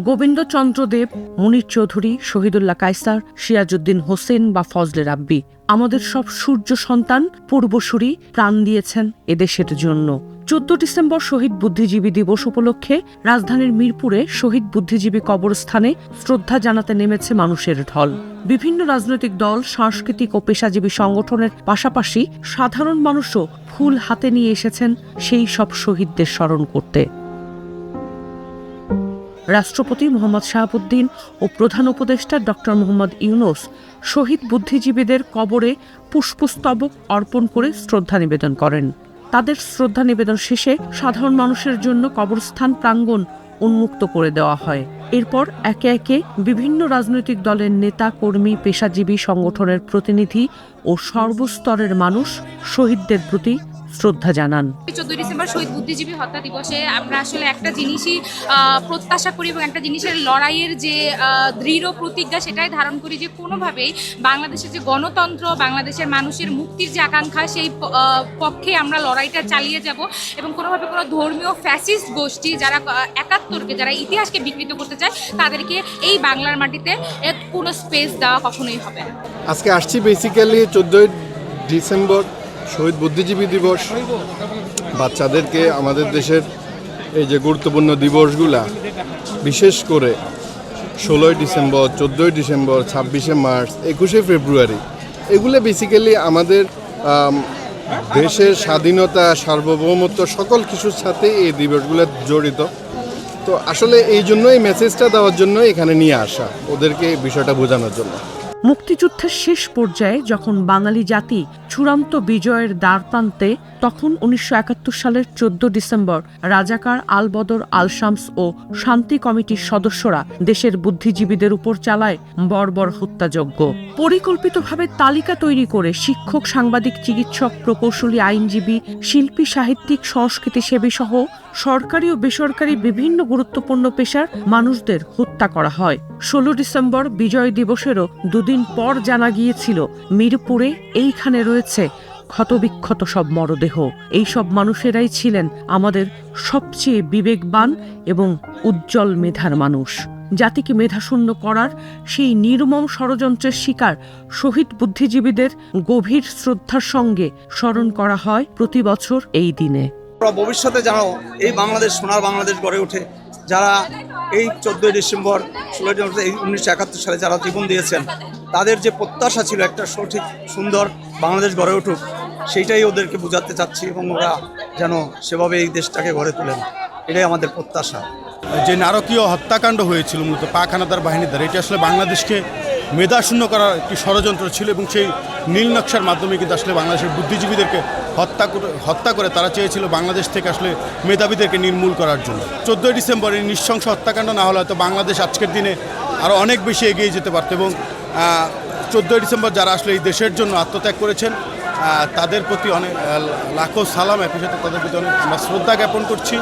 গোবিন্দচন্দ্র দেব, মুনির চৌধুরী, শহীদুল্লাহ কায়সার, সিরাজউদ্দিন হোসেন বা ফজলে রাব্বি আমাদের সব সূর্য সন্তান, পূর্বসূরি প্রাণ দিয়েছেন এদেশের জন্য। 14 ডিসেম্বর শহীদ বুদ্ধিজীবী দিবস উপলক্ষে রাজধানীর মিরপুরে শহীদ বুদ্ধিজীবী কবরস্থানে শ্রদ্ধা জানাতে নেমেছে মানুষের ঢল। বিভিন্ন রাজনৈতিক দল, সাংস্কৃতিক ও পেশাজীবী সংগঠনের পাশাপাশি সাধারণ মানুষও ফুল হাতে নিয়ে এসেছেন সেই সব শহীদদের স্মরণ করতে। রাষ্ট্রপতি মোহাম্মদ শাহাবুদ্দিন ও প্রধান উপদেষ্টা ডক্টর মোহাম্মদ ইউনূস শহীদ বুদ্ধিজীবীদের কবরে পুষ্পস্তবক অর্পণ করে শ্রদ্ধা নিবেদন করেন। তাদের শ্রদ্ধা নিবেদন শেষে সাধারণ মানুষের জন্য কবরস্থান প্রাঙ্গণ উন্মুক্ত করে দেওয়া হয়। এরপর একে একে বিভিন্ন রাজনৈতিক দলের নেতা, কর্মী, পেশাজীবী সংগঠনের প্রতিনিধি ও সর্বস্তরের মানুষ শহীদদের প্রতি শ্রদ্ধা জানান। 14 ডিসেম্বর শহীদ বুদ্ধিজীবী হত্যা দিবসে আমরা আসলে একটা জিনিসই প্রত্যাশা করি এবং একটা জিনিসের লড়াইয়ের যে দৃঢ় প্রতিজ্ঞা সেটাই ধারণ করি যে কোনোভাবেই বাংলাদেশের যে গণতন্ত্র, বাংলাদেশের মানুষের মুক্তির যে আকাঙ্ক্ষা সেই পক্ষে আমরা লড়াইটা চালিয়ে যাব এবং কোনোভাবে কোনো ধর্মীয় ফ্যাসিস্ট গোষ্ঠী যারা 71কে, যারা ইতিহাসকে বিকৃত করতে চায় তাদেরকে এই বাংলার মাটিতে কোনো স্পেস দেওয়া কখনোই হবে না। আজকে আসছি বেসিক্যালি 14 ডিসেম্বর শহীদ বুদ্ধিজীবী দিবস। বাচ্চাদেরকে আমাদের দেশের এই যে গুরুত্বপূর্ণ দিবসগুলা, বিশেষ করে 16 ডিসেম্বর, 14 ডিসেম্বর, 26শে মার্চ, 21শে ফেব্রুয়ারি, এগুলো বেসিক্যালি আমাদের দেশের স্বাধীনতা, সার্বভৌমত্ব সকল কিছুর সাথে এই দিবসগুলো জড়িত। তো আসলে এই জন্যই মেসেজটা দেওয়ার জন্য এখানে নিয়ে আসা, ওদেরকে বিষয়টা বোঝানোর জন্য। মুক্তিযুদ্ধের শেষ পর্যায়ে যখন বাঙালি জাতি চূড়ান্ত বিজয়ের দ্বারপ্রান্তে, তখন 1971 সালের 14 ডিসেম্বর রাজাকার আল বদর, আল শামস ও শান্তি কমিটির সদস্যরা দেশের বুদ্ধিজীবীদের উপর চালায় বর্বর হত্যাযজ্ঞ। পরিকল্পিতভাবে তালিকা তৈরি করে শিক্ষক, সাংবাদিক, চিকিৎসক, প্রকৌশলী, আইনজীবী, শিল্পী, সাহিত্যিক, সংস্কৃতিসেবী সহ সরকারি ও বেসরকারি বিভিন্ন গুরুত্বপূর্ণ পেশার মানুষদের হত্যা করা হয়। 16 ডিসেম্বর বিজয় দিবসেরও দুদিন পর জানা গিয়েছিল মিরপুরে এইখানে রয়েছে ক্ষতবিক্ষত সব মরদেহ। এই সব মানুষেরাই ছিলেন আমাদের সবচেয়ে বিবেকবান এবং উজ্জ্বল মেধার মানুষ। জাতিকে মেধাশূন্য করার সেই নির্মম ষড়যন্ত্রের শিকার শহীদ বুদ্ধিজীবীদের গভীর শ্রদ্ধার সঙ্গে স্মরণ করা হয় প্রতি বছর এই দিনে। ভবিষ্যতে যেন এই বাংলাদেশ সোনার বাংলাদেশ গড়ে ওঠে, যারা এই 14 ডিসেম্বর 16 ডিসেম্বর 1971 সালে যারা জীবন দিয়েছেন, তাদের যে প্রত্যাশা ছিল একটা সঠিক সুন্দর বাংলাদেশ গড়ে উঠুক, সেইটাই ওদেরকে বোঝাতে চাচ্ছি এবং ওরা যেন সেভাবে এই দেশটাকে গড়ে তোলেন, এটাই আমাদের প্রত্যাশা। যে নারকীয় হত্যাকাণ্ড হয়েছিল মূলত পাক হানাদার বাহিনীর দ্বারা, এটি আসলে বাংলাদেশকে মেধাশূন্য করার একটি ষড়যন্ত্র ছিল এবং সেই নীল নকশার মাধ্যমে কিন্তু আসলে বাংলাদেশের বুদ্ধিজীবীদেরকে হত্যা করে তারা চেয়েছিল বাংলাদেশ থেকে আসলে মেধাবীদেরকে নির্মূল করার জন্য। 14 ডিসেম্বর এই নৃশংস হত্যাকাণ্ড না হলে হয়তো বাংলাদেশ আজকের দিনে আরও অনেক বেশি এগিয়ে যেতে পারত এবং 14 ডিসেম্বর যারা আসলে এই দেশের জন্য আত্মত্যাগ করেছেন তাদের প্রতি অনেক লাখো সালাম, একই সাথে তাদের প্রতি অনেক আমরা শ্রদ্ধা জ্ঞাপন করছি।